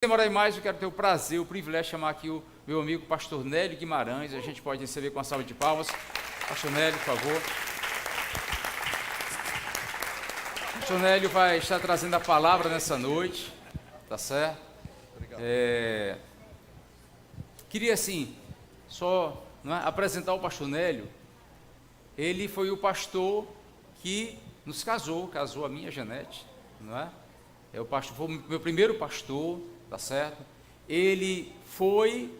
Demorar mais, eu quero ter o prazer, o privilégio de chamar aqui o meu amigo pastor Nélio Guimarães. A gente pode receber com uma salva de palmas. Pastor Nélio, por favor. Pastor Nélio vai estar trazendo a palavra nessa noite, tá certo? Queria assim, só apresentar o pastor Nélio. Ele foi o pastor que nos casou a minha Janete, não é? Foi o meu primeiro pastor, tá certo? Ele foi,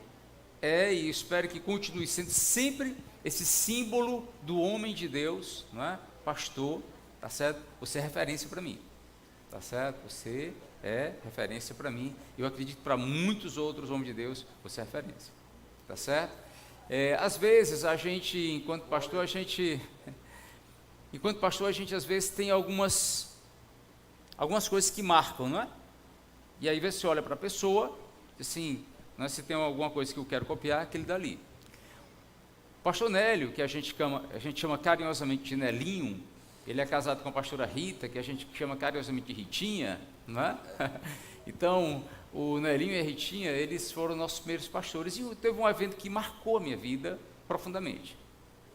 e espero que continue sendo sempre esse símbolo do homem de Deus, não é? Pastor, tá certo? Você é referência para mim, tá certo? Você é referência para mim. Eu acredito que para muitos outros homens de Deus você é referência, tá certo? Às vezes a gente, enquanto pastor, a gente às vezes tem algumas coisas que marcam, não é? E aí você olha para a pessoa, assim, se tem alguma coisa que eu quero copiar, aquele dali. O pastor Nélio, que a gente chama carinhosamente de Nelinho, ele é casado com a pastora Rita, que a gente chama carinhosamente de Ritinha, não é? Então, o Nelinho e a Ritinha, eles foram nossos primeiros pastores, e teve um evento que marcou a minha vida profundamente.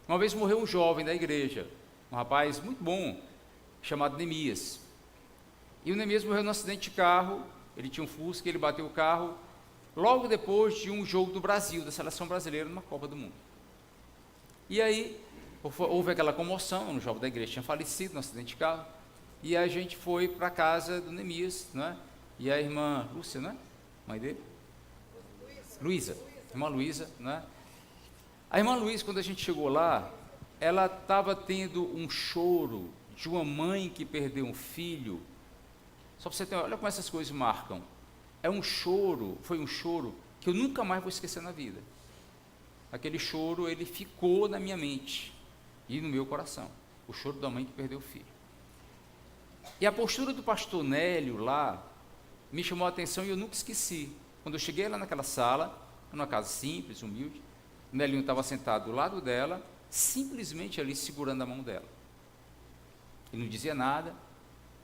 Uma vez morreu um jovem da igreja, um rapaz muito bom, chamado Neemias. E o Neemias morreu num acidente de carro. Ele tinha um Fusca, ele bateu o carro logo depois de um jogo do Brasil, da seleção brasileira, numa Copa do Mundo. E aí, houve aquela comoção, um jovem da igreja tinha falecido num acidente de carro, e a gente foi para a casa do Neemias, né? E a irmã Lúcia, né? Mãe dele? Luísa. Irmã Luísa, né? A irmã Luísa, quando a gente chegou lá, ela estava tendo um choro de uma mãe que perdeu um filho. Só para você ter, olha como essas coisas marcam. Foi um choro que eu nunca mais vou esquecer na vida. Aquele choro, ele ficou na minha mente e no meu coração. O choro da mãe que perdeu o filho. E a postura do pastor Nélio lá me chamou a atenção e eu nunca esqueci. Quando eu cheguei lá naquela sala, numa casa simples, humilde, o Nelinho estava sentado do lado dela, simplesmente ali segurando a mão dela. Ele não dizia nada,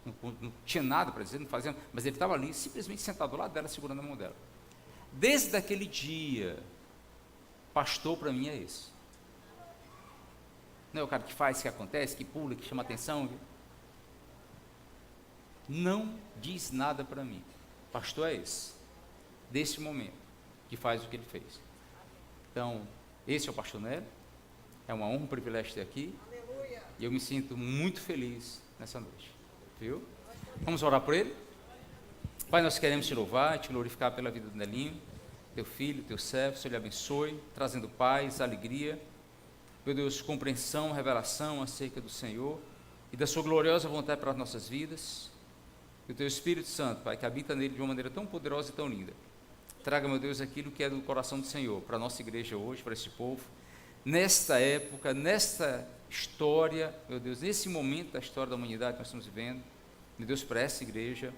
não tinha nada para dizer, não fazia, mas ele estava ali, simplesmente sentado do lado dela, segurando a mão dela. Desde aquele dia, pastor para mim é esse. Não é o cara que faz, que acontece, que pula, que chama atenção. Não diz nada para mim. Pastor é esse, desse momento, que faz o que ele fez. Então, esse é o pastor Nélio. É uma honra, um privilégio ter aqui. Aleluia. E eu me sinto muito feliz nessa noite. Viu? Vamos orar por ele? Pai, nós queremos te louvar, te glorificar pela vida do Nelinho, teu filho, teu servo. Senhor, lhe abençoe, trazendo paz, alegria, meu Deus, compreensão, revelação acerca do Senhor e da sua gloriosa vontade para as nossas vidas. E o teu Espírito Santo, Pai, que habita nele de uma maneira tão poderosa e tão linda, traga, meu Deus, aquilo que é do coração do Senhor para a nossa igreja hoje, para esse povo, nesta época, nesta história, meu Deus, nesse momento da história da humanidade que nós estamos vivendo. Meu Deus, para essa igreja,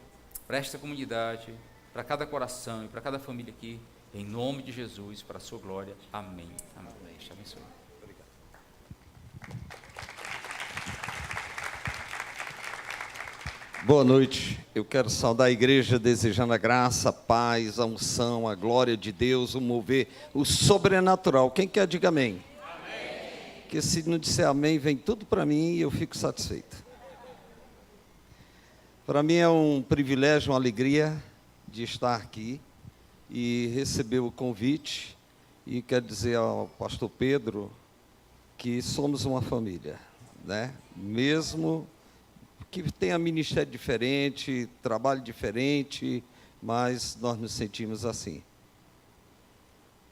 para esta comunidade, para cada coração e para cada família aqui, em nome de Jesus, para a sua glória. Amém. Amém. Deus te abençoe. Obrigado. Boa noite. Eu quero saudar a igreja desejando a graça, a paz, a unção, a glória de Deus, o mover, o sobrenatural. Quem quer, diga amém. Porque se não disser amém, vem tudo para mim e eu fico satisfeito. Para mim é um privilégio, uma alegria de estar aqui e receber o convite. E quero dizer ao pastor Pedro que somos uma família, né? Mesmo que tenha ministério diferente, trabalho diferente, mas nós nos sentimos assim.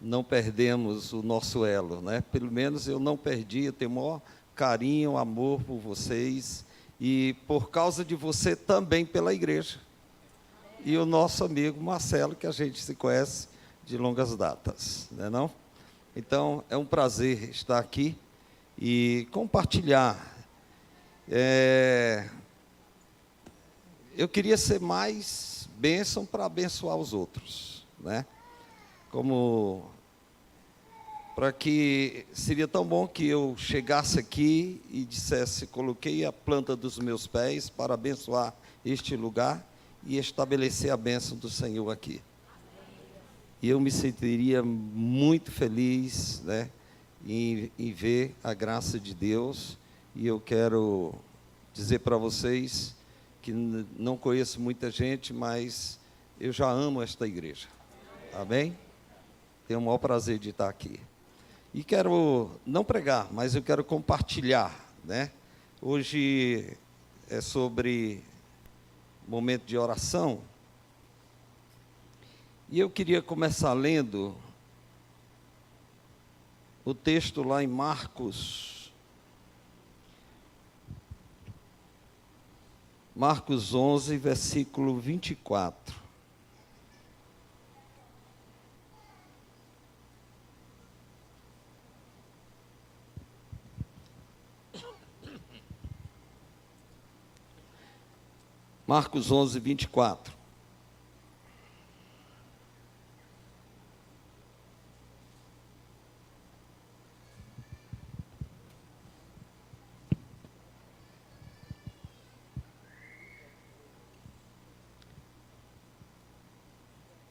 Não perdemos o nosso elo, né? Pelo menos eu não perdi, eu tenho o maior carinho, amor por vocês e por causa de você também pela igreja. E o nosso amigo Marcelo, que a gente se conhece de longas datas, não é não? Então, é um prazer estar aqui e compartilhar. Eu queria ser mais bênção para abençoar os outros, né? Para que seria tão bom que eu chegasse aqui e dissesse, coloquei a planta dos meus pés para abençoar este lugar e estabelecer a bênção do Senhor aqui. E eu me sentiria muito feliz, né, em ver a graça de Deus. E eu quero dizer para vocês que não conheço muita gente, mas eu já amo esta igreja. Amém? Tenho o maior prazer de estar aqui. E quero não pregar, mas eu quero compartilhar, né? Hoje é sobre momento de oração. E eu queria começar lendo o texto lá em Marcos 11, versículo 24. Marcos 11, 24.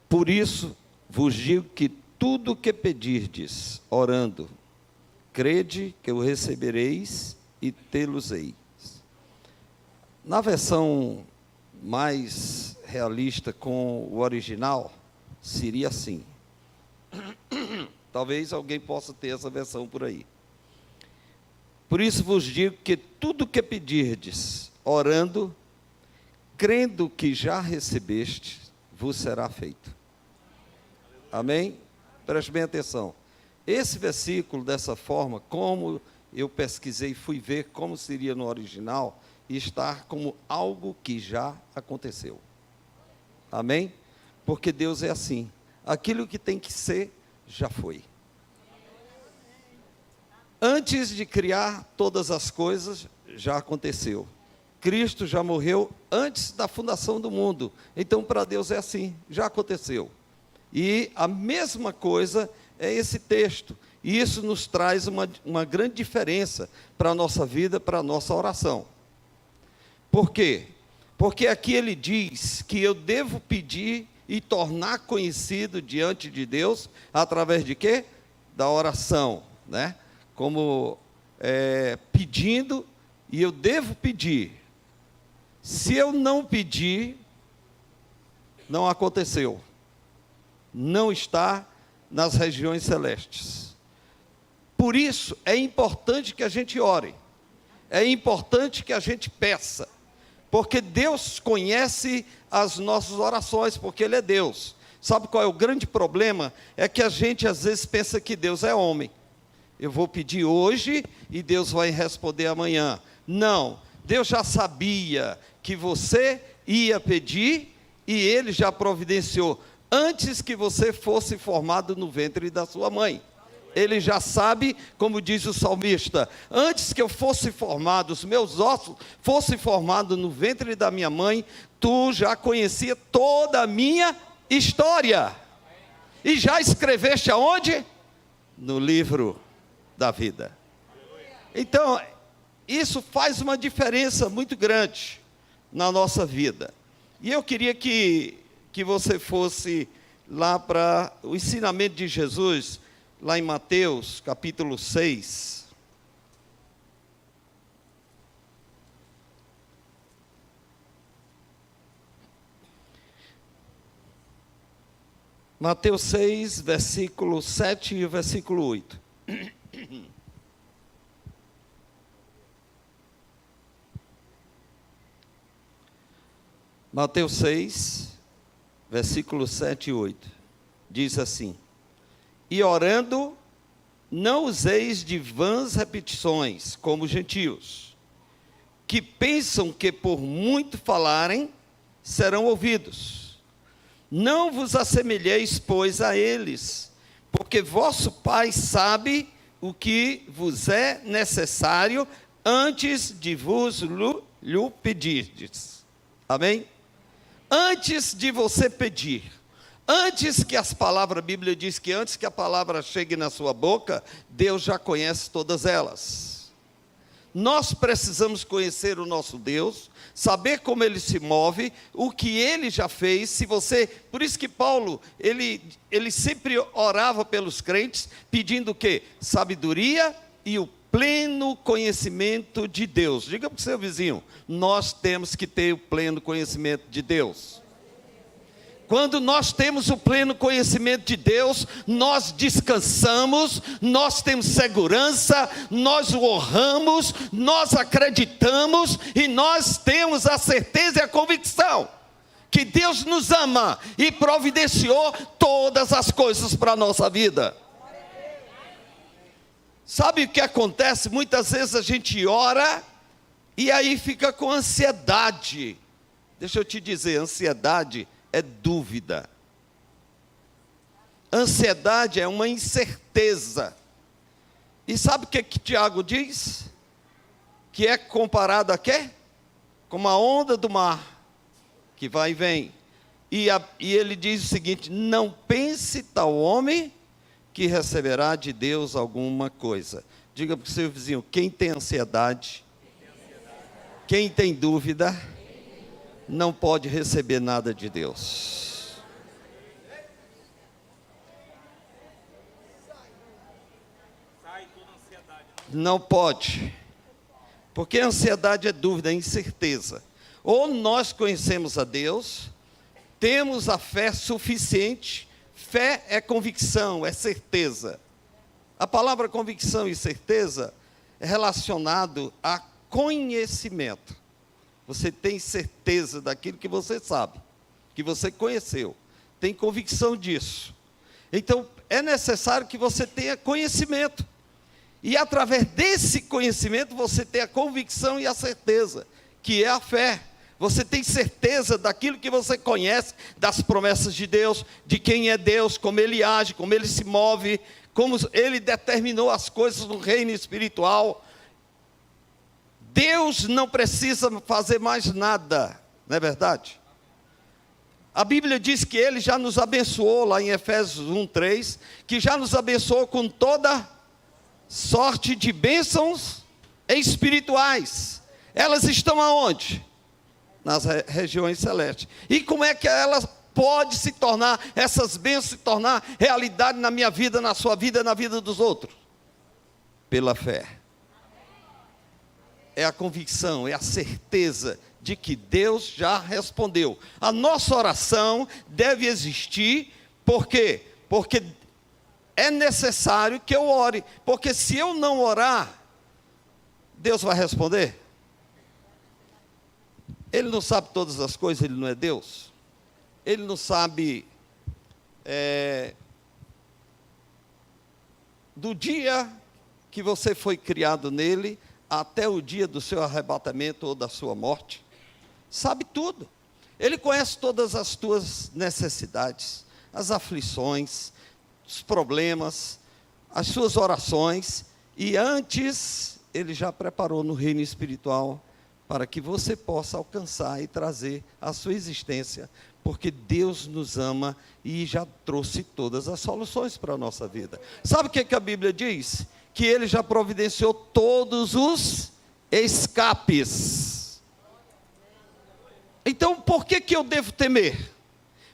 Por isso vos digo que tudo o que pedirdes, orando, crede que o recebereis e tê-los-eis. Na versão mais realista com o original, seria assim. Talvez alguém possa ter essa versão por aí. Por isso vos digo que tudo o que pedirdes, orando, crendo que já recebeste, vos será feito. Amém? Preste bem atenção. Esse versículo, dessa forma, como eu pesquisei, fui ver como seria no original, está como algo que já aconteceu. Amém? Porque Deus é assim. Aquilo que tem que ser, já foi. Antes de criar todas as coisas, já aconteceu. Cristo já morreu antes da fundação do mundo. Então, para Deus é assim, já aconteceu. E a mesma coisa é esse texto. E isso nos traz uma grande diferença para a nossa vida, para a nossa oração. Por quê? Porque aqui ele diz que eu devo pedir e tornar conhecido diante de Deus, através de quê? Da oração, né? Como pedindo, e eu devo pedir. Se eu não pedir, não aconteceu. Não está nas regiões celestes. Por isso, é importante que a gente ore. É importante que a gente peça. Porque Deus conhece as nossas orações, porque Ele é Deus. Sabe qual é o grande problema? É que a gente às vezes pensa que Deus é homem. Eu vou pedir hoje e Deus vai responder amanhã. Não, Deus já sabia que você ia pedir e Ele já providenciou antes que você fosse formado no ventre da sua mãe. Ele já sabe, como diz o salmista, antes que eu fosse formado, os meus ossos fossem formados no ventre da minha mãe, tu já conhecia toda a minha história. E já escreveste aonde? No livro da vida. Então, isso faz uma diferença muito grande na nossa vida. E eu queria que você fosse lá para o ensinamento de Jesus, lá em Mateus, capítulo 6. Mateus 6, versículo 7 e o versículo 8. Mateus 6, versículos 7 e 8, diz assim: e orando, não useis de vãs repetições, como os gentios, que pensam que por muito falarem, serão ouvidos. Não vos assemelheis, pois, a eles, porque vosso Pai sabe o que vos é necessário, antes de vos lhe pedirdes. Amém? Antes de você pedir, antes que as palavras, a Bíblia diz que antes que a palavra chegue na sua boca, Deus já conhece todas elas. Nós precisamos conhecer o nosso Deus, saber como Ele se move, o que Ele já fez. Por isso que Paulo, ele sempre orava pelos crentes, pedindo o quê? Sabedoria e o pleno conhecimento de Deus. Diga para o seu vizinho, nós temos que ter o pleno conhecimento de Deus. Quando nós temos o pleno conhecimento de Deus, nós descansamos, nós temos segurança, nós o honramos, nós acreditamos e nós temos a certeza e a convicção que Deus nos ama e providenciou todas as coisas para a nossa vida. Sabe o que acontece? Muitas vezes a gente ora e aí fica com ansiedade. Deixa eu te dizer, ansiedade é dúvida. Ansiedade é uma incerteza. E sabe o que Tiago diz? Que é comparado a quê? Como a onda do mar, que vai e vem. E ele diz o seguinte: não pense tal homem que receberá de Deus alguma coisa. Diga para o seu vizinho, quem tem ansiedade, quem tem dúvida, não pode receber nada de Deus. Não pode. Porque a ansiedade é dúvida, é incerteza. Ou nós conhecemos a Deus, temos a fé suficiente. Fé é convicção, é certeza. A palavra convicção e certeza é relacionado a conhecimento. Você tem certeza daquilo que você sabe, que você conheceu, tem convicção disso. Então, é necessário que você tenha conhecimento. E através desse conhecimento, você tem a convicção e a certeza, que é a fé. Você tem certeza daquilo que você conhece, das promessas de Deus, de quem é Deus, como Ele age, como Ele se move, como Ele determinou as coisas no reino espiritual. Deus não precisa fazer mais nada, não é verdade? A Bíblia diz que Ele já nos abençoou, lá em Efésios 1:3, que já nos abençoou com toda sorte de bênçãos espirituais. Elas estão aonde? Nas regiões celestes. E como é que elas podem se tornar, essas bênçãos se tornar realidade na minha vida, na sua vida, na vida dos outros? Pela fé. É a convicção, é a certeza de que Deus já respondeu. A nossa oração deve existir, por quê? Porque é necessário que eu ore, porque se eu não orar, Deus vai responder? Ele não sabe todas as coisas, Ele não é Deus? Ele não sabe do dia que você foi criado nele, até o dia do seu arrebatamento ou da sua morte? Sabe tudo. Ele conhece todas as tuas necessidades, as aflições, os problemas, as suas orações, e antes Ele já preparou no reino espiritual para que você possa alcançar e trazer a sua existência, porque Deus nos ama e já trouxe todas as soluções para a nossa vida. Sabe o que a Bíblia diz? Que Ele já providenciou todos os escapes. Então, por que eu devo temer?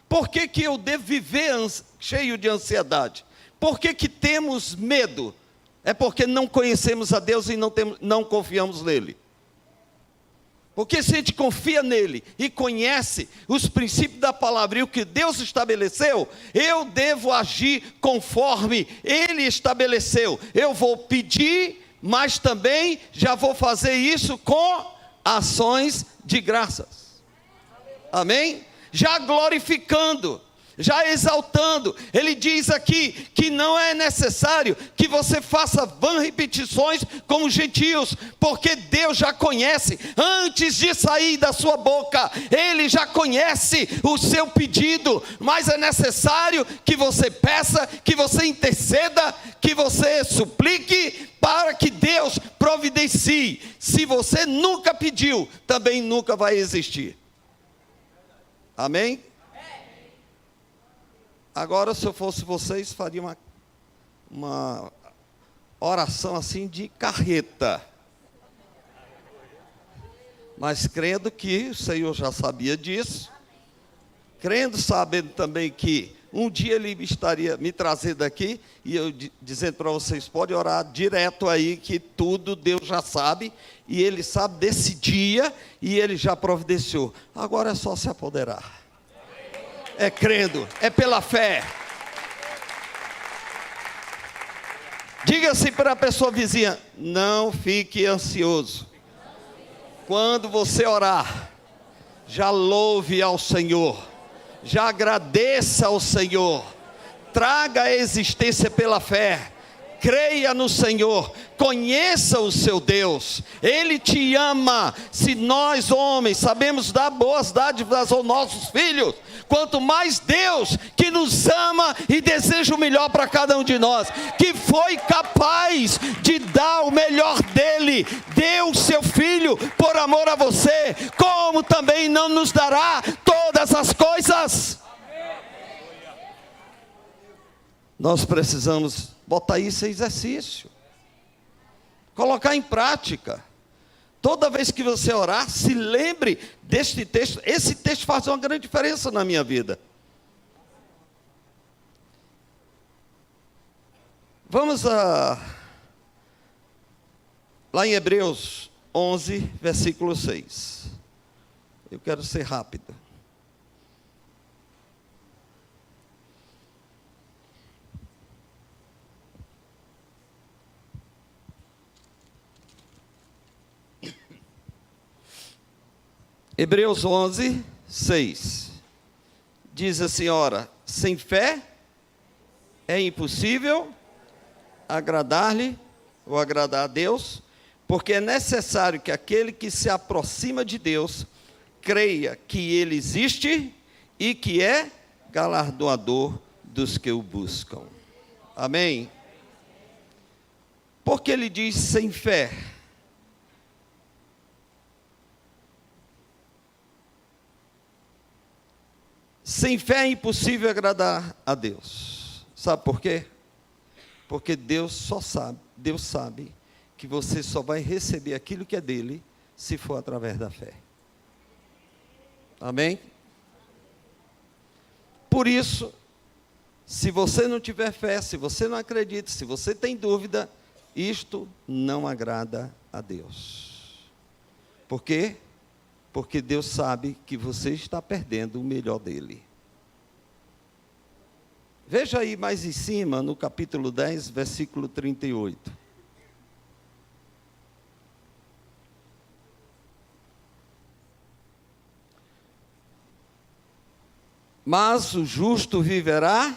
Por que eu devo viver cheio de ansiedade? Por que temos medo? É porque não conhecemos a Deus e não confiamos nele. Porque se a gente confia nele e conhece os princípios da palavra e o que Deus estabeleceu, eu devo agir conforme Ele estabeleceu. Eu vou pedir, mas também já vou fazer isso com ações de graças. Amém? Já glorificando, já exaltando. Ele diz aqui que não é necessário que você faça vãs repetições como gentios, porque Deus já conhece, antes de sair da sua boca, Ele já conhece o seu pedido, mas é necessário que você peça, que você interceda, que você suplique, para que Deus providencie. Se você nunca pediu, também nunca vai existir. Amém? Agora, se eu fosse vocês, faria uma oração assim de carreta. Mas crendo que o Senhor já sabia disso, crendo, sabendo também que um dia Ele estaria me trazendo aqui, e eu dizendo para vocês, pode orar direto aí, que tudo Deus já sabe, e Ele sabe desse dia, e Ele já providenciou. Agora é só se apoderar. É crendo, é pela fé. Diga assim para a pessoa vizinha, não fique ansioso. Quando você orar, já louve ao Senhor, já agradeça ao Senhor, traga a existência pela fé, creia no Senhor, conheça o seu Deus, Ele te ama. Se nós homens sabemos dar boas dádivas aos nossos filhos, quanto mais Deus que nos ama e deseja o melhor para cada um de nós, que foi capaz de dar o melhor dele, deu o seu filho por amor a você, como também não nos dará todas as coisas? Nós precisamos botar isso em exercício, colocar em prática. Toda vez que você orar, se lembre deste texto. Esse texto faz uma grande diferença na minha vida. Vamos lá em Hebreus 11, versículo 6. Eu quero ser rápido. Hebreus 11, 6. Diz a senhora, sem fé é impossível agradar-lhe ou agradar a Deus, porque é necessário que aquele que se aproxima de Deus creia que Ele existe e que é galardoador dos que o buscam. Amém? Porque ele diz sem fé. Sem fé é impossível agradar a Deus. Sabe por quê? Porque Deus sabe que você só vai receber aquilo que é dele se for através da fé. Amém? Por isso, se você não tiver fé, se você não acredita, se você tem dúvida, isto não agrada a Deus. Por quê? Porque Deus sabe que você está perdendo o melhor dele. Veja aí mais em cima, no capítulo 10, versículo 38. Mas o justo viverá,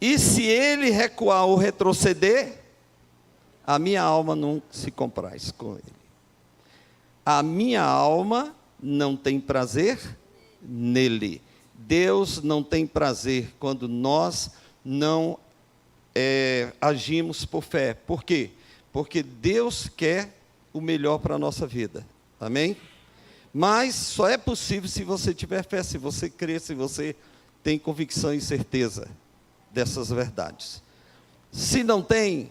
e se ele recuar ou retroceder, a minha alma não se compraz com ele. A minha alma não tem prazer nele. Deus não tem prazer quando nós não agimos por fé. Por quê? Porque Deus quer o melhor para a nossa vida. Amém? Mas só é possível se você tiver fé, se você crer, se você tem convicção e certeza dessas verdades. Se não tem,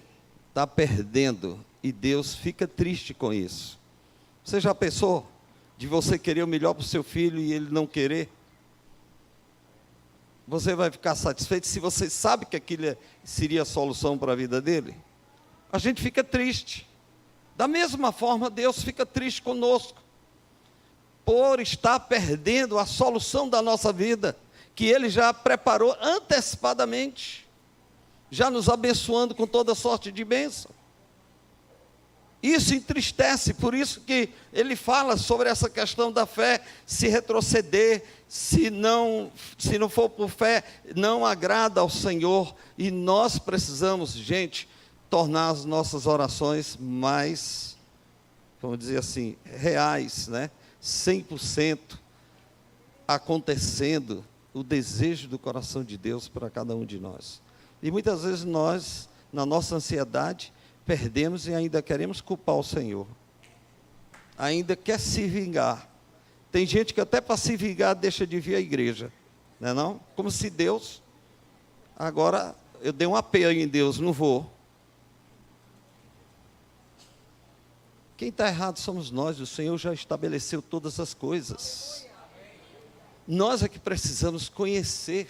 está perdendo, e Deus fica triste com isso. Você já pensou de você querer o melhor para o seu filho e ele não querer? Você vai ficar satisfeito se você sabe que aquilo seria a solução para a vida dele? A gente fica triste. Da mesma forma, Deus fica triste conosco, por estar perdendo a solução da nossa vida, que Ele já preparou antecipadamente, já nos abençoando com toda sorte de bênção. Isso entristece, por isso que ele fala sobre essa questão da fé, se retroceder, se não for por fé, não agrada ao Senhor, e nós precisamos, gente, tornar as nossas orações mais, vamos dizer assim, reais, né? 100% acontecendo o desejo do coração de Deus para cada um de nós. E muitas vezes nós, na nossa ansiedade, perdemos e ainda queremos culpar o Senhor. Ainda quer se vingar. Tem gente que até para se vingar deixa de vir à igreja. Não é não? Como se Deus, agora eu dei um apelo em Deus, não vou. Quem está errado somos nós, o Senhor já estabeleceu todas as coisas. Nós é que precisamos conhecer,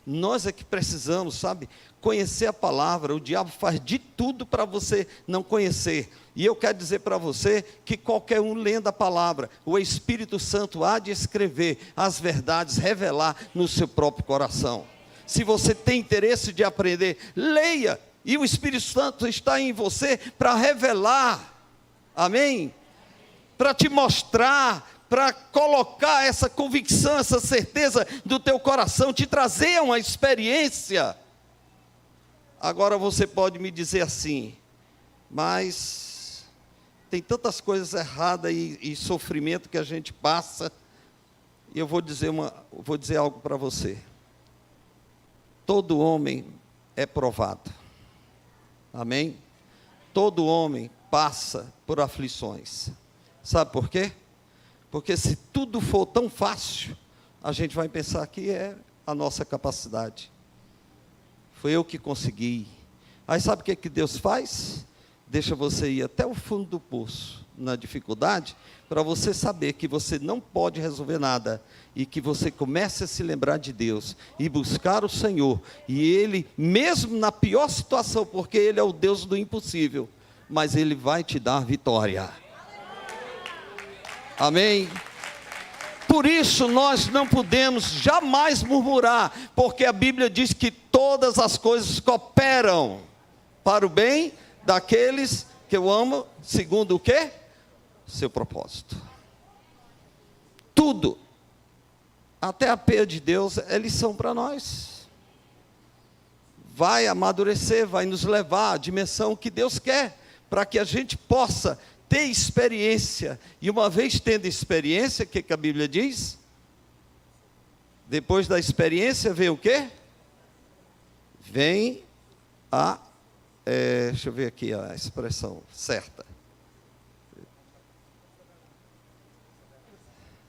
nós é que precisamos, sabe, conhecer a palavra. O diabo faz de tudo para você não conhecer. E eu quero dizer para você que qualquer um lendo a palavra, o Espírito Santo há de escrever as verdades, revelar no seu próprio coração. Se você tem interesse de aprender, leia, e o Espírito Santo está em você para revelar, amém? Para te mostrar, para colocar essa convicção, essa certeza do teu coração, te trazer uma experiência. Agora você pode me dizer assim, mas tem tantas coisas erradas e sofrimento que a gente passa, e eu vou dizer algo para você. Todo homem é provado, amém? Todo homem passa por aflições. Sabe por quê? Porque se tudo for tão fácil, a gente vai pensar que é a nossa capacidade. Foi eu que consegui. Aí sabe o que Deus faz? Deixa você ir até o fundo do poço, na dificuldade, para você saber que você não pode resolver nada, e que você comece a se lembrar de Deus, e buscar o Senhor, e Ele, mesmo na pior situação, porque Ele é o Deus do impossível, mas Ele vai te dar vitória. Amém? Por isso nós não podemos jamais murmurar, porque a Bíblia diz que todas as coisas cooperam para o bem daqueles que eu amo, segundo o quê? Seu propósito. Tudo, até a peia de Deus, é lição para nós. Vai amadurecer, vai nos levar à dimensão que Deus quer, para que a gente possa ter experiência. E uma vez tendo experiência, o que a Bíblia diz? Depois da experiência vem o quê? Vem a... deixa eu ver aqui a expressão certa.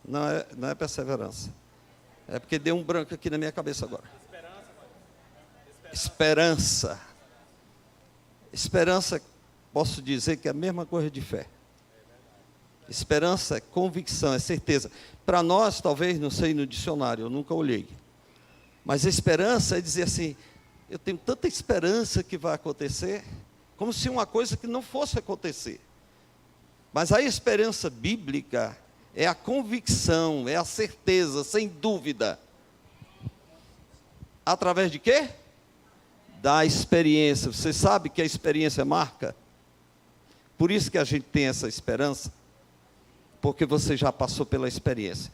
Não é perseverança. É porque deu um branco aqui na minha cabeça agora. Esperança. Esperança, posso dizer que é a mesma coisa de fé. Esperança é convicção, é certeza. Para nós, talvez, não sei no dicionário, eu nunca olhei. Mas a esperança é dizer assim, eu tenho tanta esperança que vai acontecer, como se uma coisa que não fosse acontecer. Mas a esperança bíblica é a convicção, é a certeza, sem dúvida. Através de quê? Da experiência. Você sabe que a experiência marca? Por isso que a gente tem essa esperança, porque você já passou pela experiência.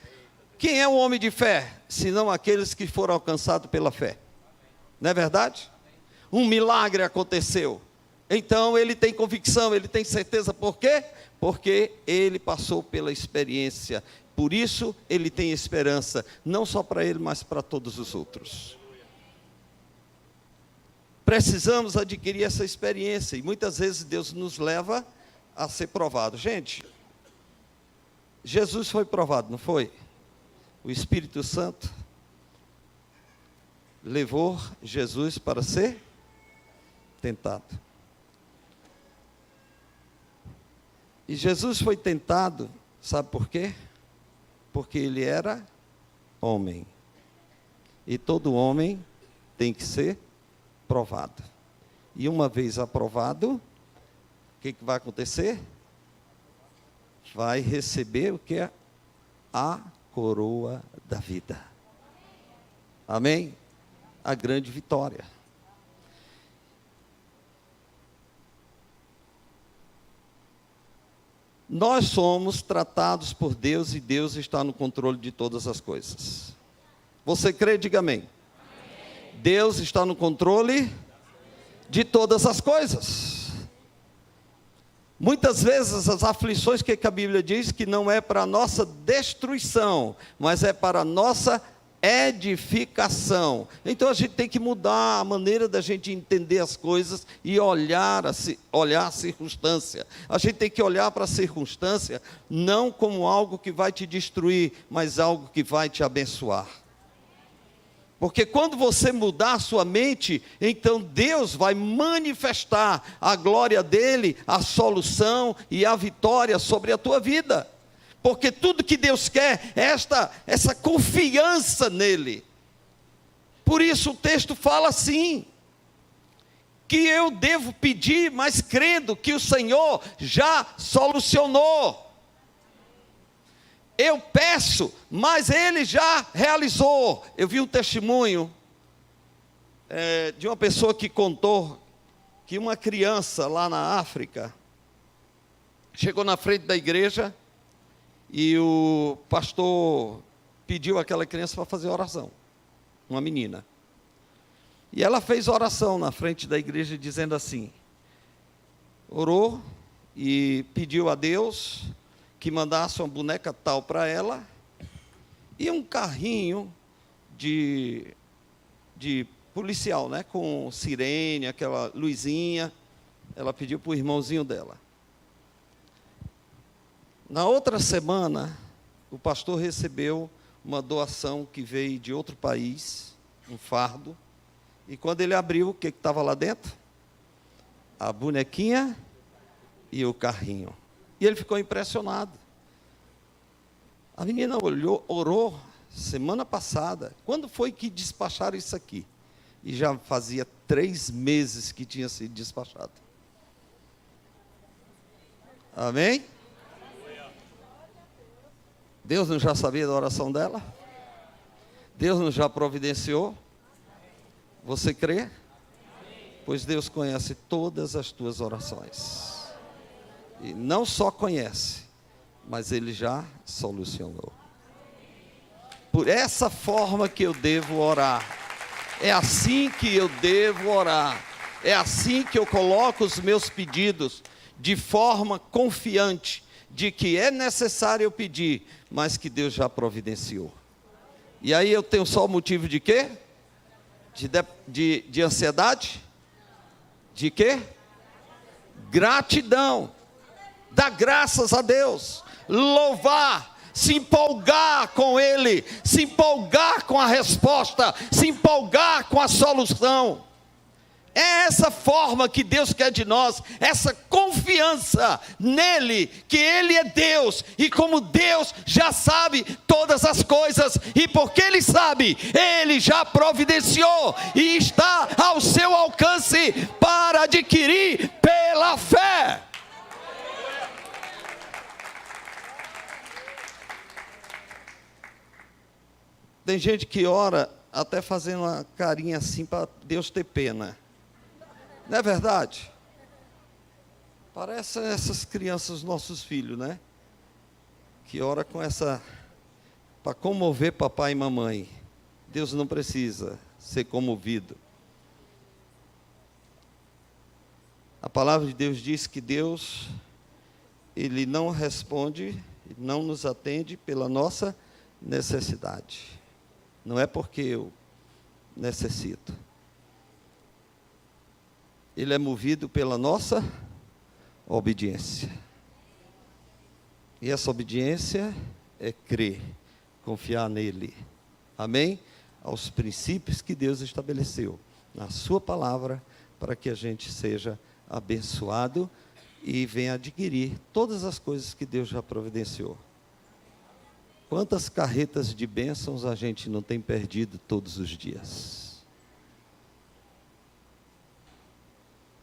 Quem é o homem de fé? Senão aqueles que foram alcançados pela fé. Não é verdade? Um milagre aconteceu. Então ele tem convicção, ele tem certeza. Por quê? Porque ele passou pela experiência. Por isso ele tem esperança, não só para ele, mas para todos os outros. Precisamos adquirir essa experiência, e muitas vezes Deus nos leva a ser provado. Gente, Jesus foi provado, não foi? O Espírito Santo levou Jesus para ser tentado. E Jesus foi tentado, sabe por quê? Porque ele era homem. E todo homem tem que ser provado. E uma vez aprovado, o que vai acontecer? Vai receber o que é a coroa da vida. Amém? A grande vitória. Nós somos tratados por Deus e Deus está no controle de todas as coisas. Você crê? Diga amém. Deus está no controle de todas as coisas. Muitas vezes as aflições que a Bíblia diz que não é para a nossa destruição, mas é para a nossa edificação. Então a gente tem que mudar a maneira da gente entender as coisas e olhar a circunstância. A gente tem que olhar para a circunstância não como algo que vai te destruir, mas algo que vai te abençoar. Porque quando você mudar a sua mente, então Deus vai manifestar a glória dele, a solução e a vitória sobre a tua vida. Porque tudo que Deus quer é essa confiança nele. Por isso o texto fala assim, que eu devo pedir, mas crendo que o Senhor já solucionou. Eu peço, mas Ele já realizou. Eu vi um testemunho de uma pessoa que contou que uma criança lá na África chegou na frente da igreja e o pastor pediu àquela criança para fazer oração, uma menina. E ela fez oração na frente da igreja dizendo assim, orou e pediu a Deus que mandasse uma boneca tal para ela, e um carrinho de policial, né, com sirene, aquela luzinha, ela pediu para o irmãozinho dela. Na outra semana, o pastor recebeu uma doação que veio de outro país, um fardo, e quando ele abriu, o que estava lá dentro? A bonequinha e o carrinho. E ele ficou impressionado. A menina orou semana passada. Quando foi que despacharam isso aqui? E já fazia 3 meses que tinha sido despachado. Amém? Deus não já sabia da oração dela? Deus não já providenciou? Você crê? Pois Deus conhece todas as tuas orações. E não só conhece, mas Ele já solucionou. Por essa forma que eu devo orar. É assim que eu devo orar. É assim que eu coloco os meus pedidos, de forma confiante, de que é necessário eu pedir, mas que Deus já providenciou. E aí eu tenho só o motivo de quê? De ansiedade? De quê? Gratidão. Dar graças a Deus, louvar, se empolgar com Ele, se empolgar com a resposta, se empolgar com a solução. É essa forma que Deus quer de nós, essa confiança nele, que Ele é Deus, e como Deus já sabe todas as coisas, e porque Ele sabe, Ele já providenciou, e está ao seu alcance para adquirir pela fé. Tem gente que ora até fazendo uma carinha assim para Deus ter pena. Não é verdade? Parecem essas crianças, nossos filhos, né? Que ora com essa, para comover papai e mamãe. Deus não precisa ser comovido. A palavra de Deus diz que Deus, Ele não responde, não nos atende pela nossa necessidade. Não é porque eu necessito. Ele é movido pela nossa obediência. E essa obediência é crer, confiar nele. Amém? Aos princípios que Deus estabeleceu na sua palavra, para que a gente seja abençoado e venha adquirir todas as coisas que Deus já providenciou. Quantas carretas de bênçãos a gente não tem perdido todos os dias?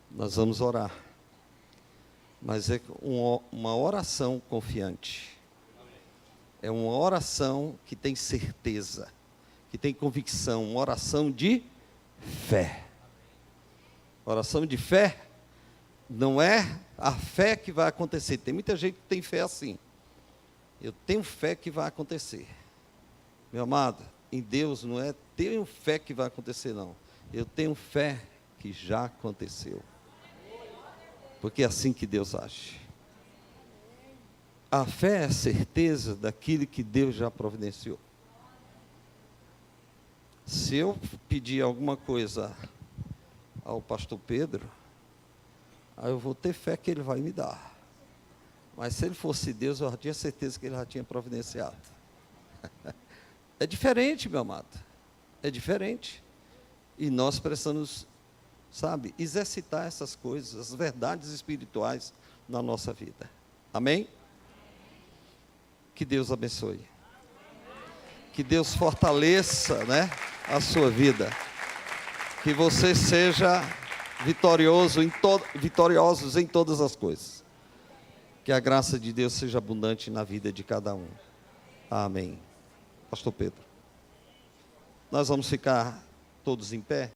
Nós vamos orar, mas é uma oração confiante. É uma oração que tem certeza, que tem convicção, uma oração de fé. Oração de fé não é a fé que vai acontecer. Tem muita gente que tem fé assim. Eu tenho fé que vai acontecer. Meu amado, em Deus não é tenho fé que vai acontecer, não. Eu tenho fé que já aconteceu. Porque é assim que Deus age. A fé é a certeza daquilo que Deus já providenciou. Se eu pedir alguma coisa ao pastor Pedro, aí eu vou ter fé que ele vai me dar. Mas se ele fosse Deus, eu já tinha certeza que ele já tinha providenciado. É diferente, meu amado. é diferente. E nós precisamos, sabe, exercitar essas coisas, as verdades espirituais na nossa vida. Amém? Que Deus abençoe. Que Deus fortaleça, né, a sua vida. Que você seja vitoriosos em todas as coisas. Que a graça de Deus seja abundante na vida de cada um. Amém. Pastor Pedro. Nós vamos ficar todos em pé.